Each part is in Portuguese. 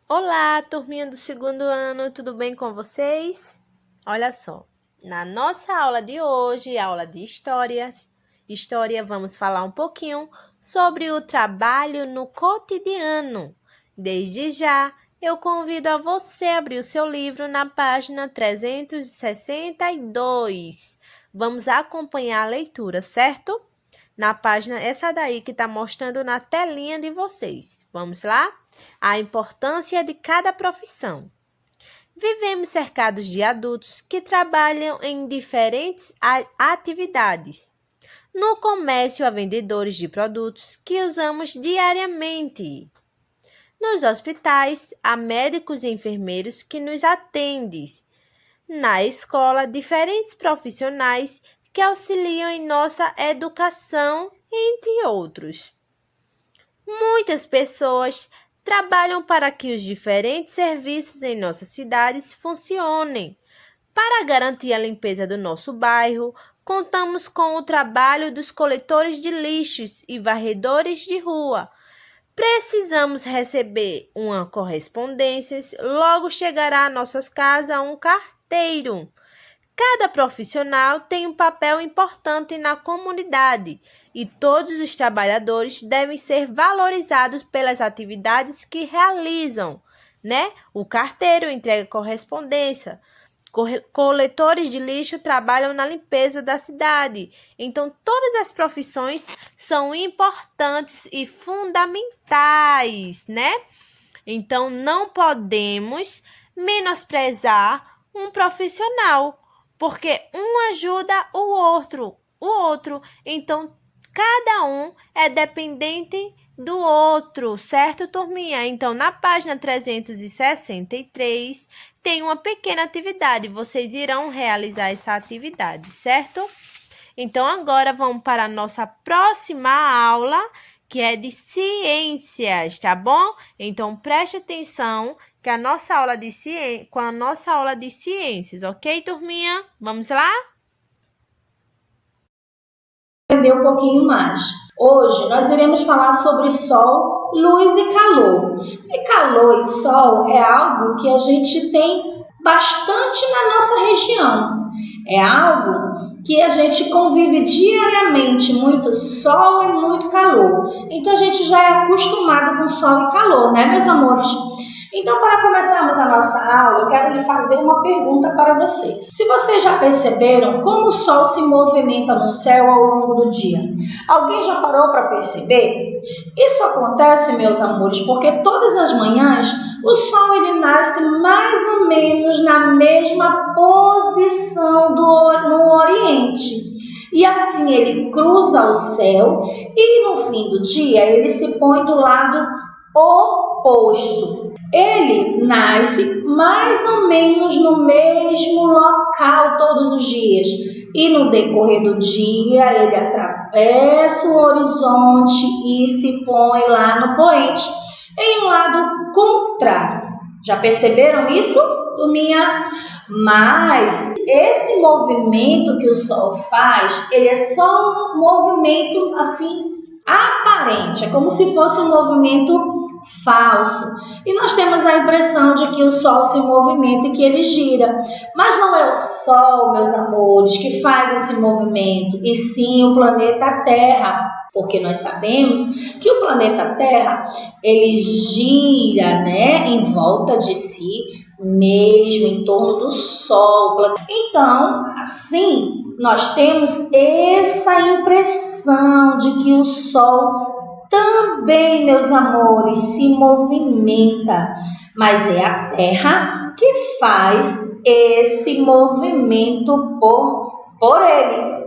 Olá, turminha do segundo ano, tudo bem com vocês? Olha só, na nossa aula de hoje, aula de história, vamos falar um pouquinho sobre o trabalho no cotidiano. Desde já, eu convido a você a abrir o seu livro na página 362. Vamos acompanhar a leitura, certo? Na página, essa daí que está mostrando na telinha de vocês. Vamos lá? A importância de cada profissão. Vivemos cercados de adultos que trabalham em diferentes atividades. No comércio, há vendedores de produtos que usamos diariamente. Nos hospitais, há médicos e enfermeiros que nos atendem. Na escola, diferentes profissionais que auxiliam em nossa educação, entre outros. Muitas pessoas trabalham para que os diferentes serviços em nossas cidades funcionem. Para garantir a limpeza do nosso bairro, contamos com o trabalho dos coletores de lixos e varredores de rua. Precisamos receber uma correspondência, logo chegará a nossas casas um carteiro. Cada profissional tem um papel importante na comunidade e todos os trabalhadores devem ser valorizados pelas atividades que realizam, né? O carteiro entrega correspondência, coletores de lixo trabalham na limpeza da cidade. Então, todas as profissões são importantes e fundamentais, né? Então, não podemos menosprezar um profissional, porque um ajuda o outro. Então, cada um é dependente do outro, certo, turminha? Então, na página 363, tem uma pequena atividade. Vocês irão realizar essa atividade, certo? Então, agora vamos para a nossa próxima aula, que é de ciências, tá bom? Então, preste atenção que a nossa aula de com a nossa aula de ciências, ok, turminha? Vamos lá? Aprender um pouquinho mais. Hoje nós iremos falar sobre sol, luz e calor. E calor e sol é algo que a gente tem bastante na nossa região. É algo que a gente convive diariamente, muito sol e muito calor. Então a gente já é acostumado com sol e calor, né, meus amores? Então, para começarmos a nossa aula, eu quero lhe fazer uma pergunta para vocês. Se vocês já perceberam como o sol se movimenta no céu ao longo do dia? Alguém já parou para perceber? Isso acontece, meus amores, porque todas as manhãs o sol ele nasce mais ou menos na mesma posição no Oriente. E assim ele cruza o céu e no fim do dia ele se põe do lado oposto. Ele nasce mais ou menos no mesmo local todos os dias e no decorrer do dia ele atravessa o horizonte e se põe lá no poente, em um lado contrário. Já perceberam isso, turminha? Mas esse movimento que o Sol faz, ele é só um movimento assim aparente, é como se fosse um movimento falso. E nós temos a impressão de que o Sol se movimenta e que ele gira. Mas não é o Sol, meus amores, que faz esse movimento, e sim o planeta Terra. Porque nós sabemos que o planeta Terra, ele gira, né, em volta de si, mesmo em torno do Sol. Então, assim, nós temos essa impressão de que o Sol também, meus amores, se movimenta, mas é a Terra que faz esse movimento por ele.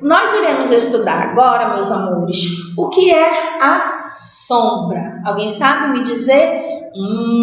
Nós iremos estudar agora, meus amores, o que é a sombra. Alguém sabe me dizer?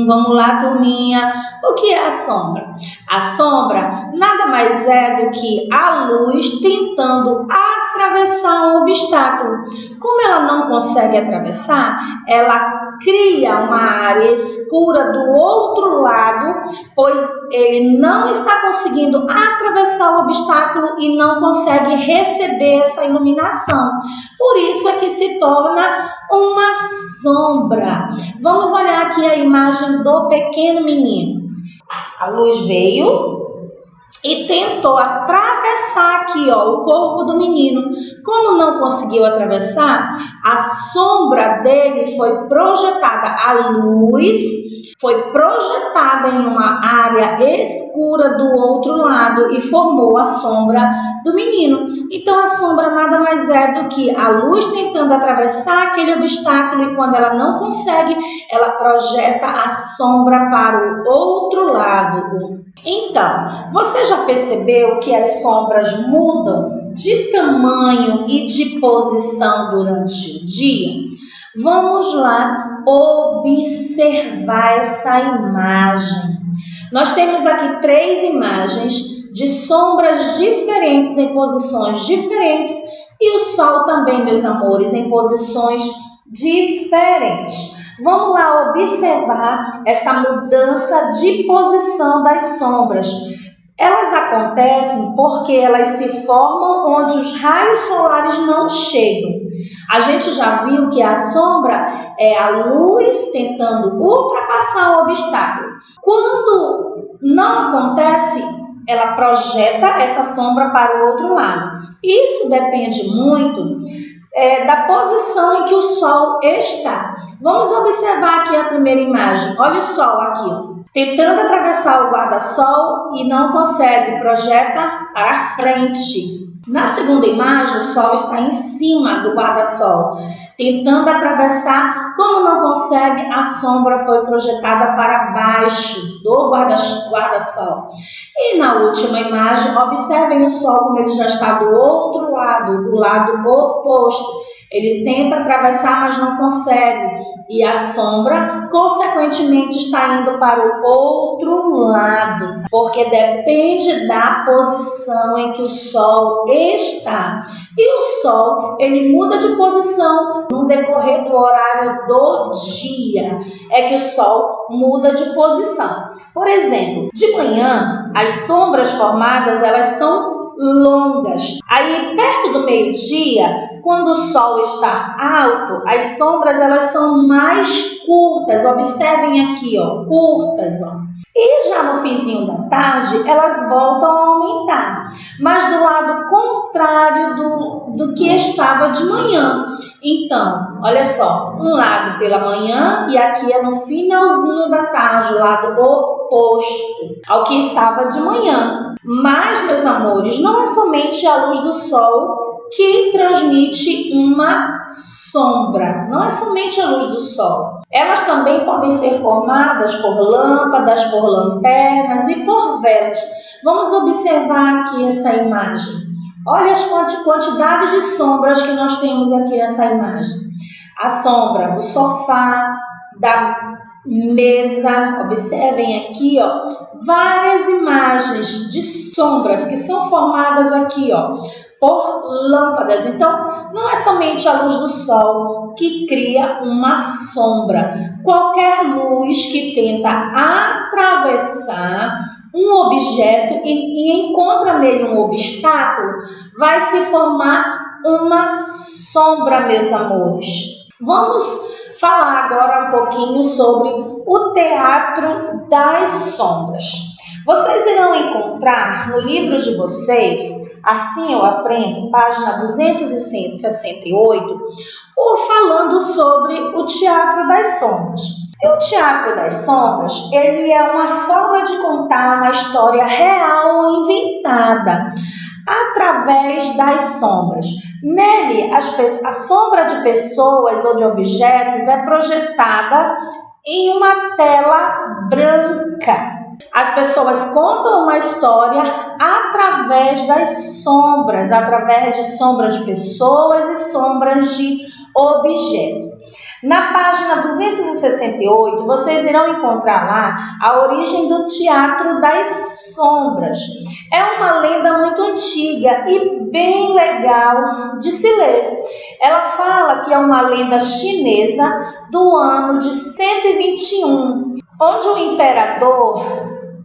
Vamos lá, turminha. O que é a sombra? A sombra nada mais é do que a luz tentando atravessar atravessar um obstáculo. Como ela não consegue atravessar, ela cria uma área escura do outro lado, pois ele não está conseguindo atravessar o obstáculo e não consegue receber essa iluminação. Por isso é que se torna uma sombra. Vamos olhar aqui a imagem do pequeno menino. A luz veio e tentou atravessar aqui, o corpo do menino. Como não conseguiu atravessar, a sombra dele foi projetada. A luz foi projetada em uma área escura do outro lado e formou a sombra do menino. Então, a sombra nada mais é do que a luz tentando atravessar aquele obstáculo e quando ela não consegue, ela projeta a sombra para o outro lado. Então, você já percebeu que as sombras mudam de tamanho e de posição durante o dia? Vamos lá observar essa imagem. Nós temos aqui 3 imagens de sombras diferentes em posições diferentes e o sol também, meus amores, em posições diferentes. Vamos lá observar essa mudança de posição das sombras. Elas acontecem porque elas se formam onde os raios solares não chegam. A gente já viu que a sombra é a luz tentando ultrapassar o obstáculo. Quando não acontece, ela projeta essa sombra para o outro lado. Isso depende muito da posição em que o sol está. Vamos observar aqui a primeira imagem. Olha o sol aqui, tentando atravessar o guarda-sol e não consegue, projeta para frente. Na segunda imagem, o sol está em cima do guarda-sol, tentando atravessar. Como não consegue, a sombra foi projetada para baixo do guarda-sol. E na última imagem, observem o sol como ele já está do outro lado, do lado oposto. Ele tenta atravessar, mas não consegue. E a sombra, consequentemente, está indo para o outro lado, porque depende da posição em que o sol está. E o sol, ele muda de posição no decorrer do horário do dia. É que o sol muda de posição. Por exemplo, de manhã, as sombras formadas, elas são longas. Aí, perto do meio-dia, quando o sol está alto, as sombras elas são mais curtas. Observem aqui, curtas, E já no finzinho da tarde, elas voltam a aumentar, mas do lado contrário do que estava de manhã. Então, olha só, um lado pela manhã e aqui é no finalzinho da tarde, o lado oposto ao que estava de manhã. Mas, meus amores, não é somente a luz do sol que transmite uma sombra. Não é somente a luz do sol. Elas também podem ser formadas por lâmpadas, por lanternas e por velas. Vamos observar aqui essa imagem. Olha a quantidade de sombras que nós temos aqui nessa imagem. A sombra do sofá, da mesa. Observem aqui, várias imagens de sombras que são formadas aqui, por lâmpadas. Então, não é somente a luz do sol que cria uma sombra. Qualquer luz que tenta atravessar um objeto e encontra nele um obstáculo, vai se formar uma sombra, meus amores. Vamos falar agora um pouquinho sobre o teatro das sombras. Vocês irão encontrar no livro de vocês, Assim Eu Aprendo, página 268, falando sobre o teatro das sombras. E o teatro das sombras, ele é uma forma de contar uma história real ou inventada através das sombras. Nele, a sombra de pessoas ou de objetos é projetada em uma tela branca. As pessoas contam uma história através das sombras, através de sombras de pessoas e sombras de objetos. Na página 268, vocês irão encontrar lá a origem do Teatro das Sombras. É uma lenda muito antiga e bem legal de se ler. Ela fala que é uma lenda chinesa do ano de 121, onde o imperador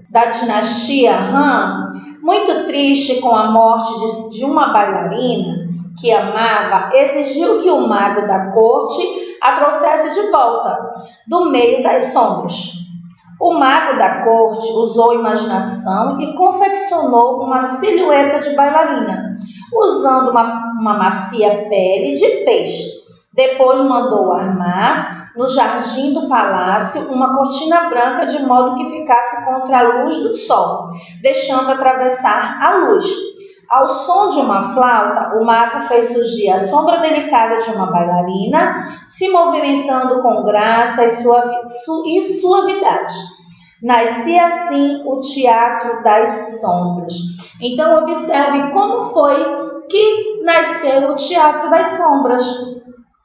da dinastia Han, muito triste com a morte de uma bailarina que amava, exigiu que o mago da corte a trouxesse de volta, do meio das sombras. O mago da corte usou imaginação e confeccionou uma silhueta de bailarina, usando uma macia pele de peixe. Depois mandou armar no jardim do palácio uma cortina branca de modo que ficasse contra a luz do sol, deixando atravessar a luz. Ao som de uma flauta, o mago fez surgir a sombra delicada de uma bailarina, se movimentando com graça e suavidade. Nascia assim o Teatro das Sombras. Então, observe como foi que nasceu o Teatro das Sombras.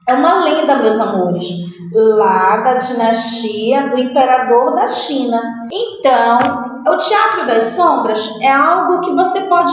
É uma lenda, meus amores, lá da dinastia do imperador da China. Então, o Teatro das Sombras é algo que você pode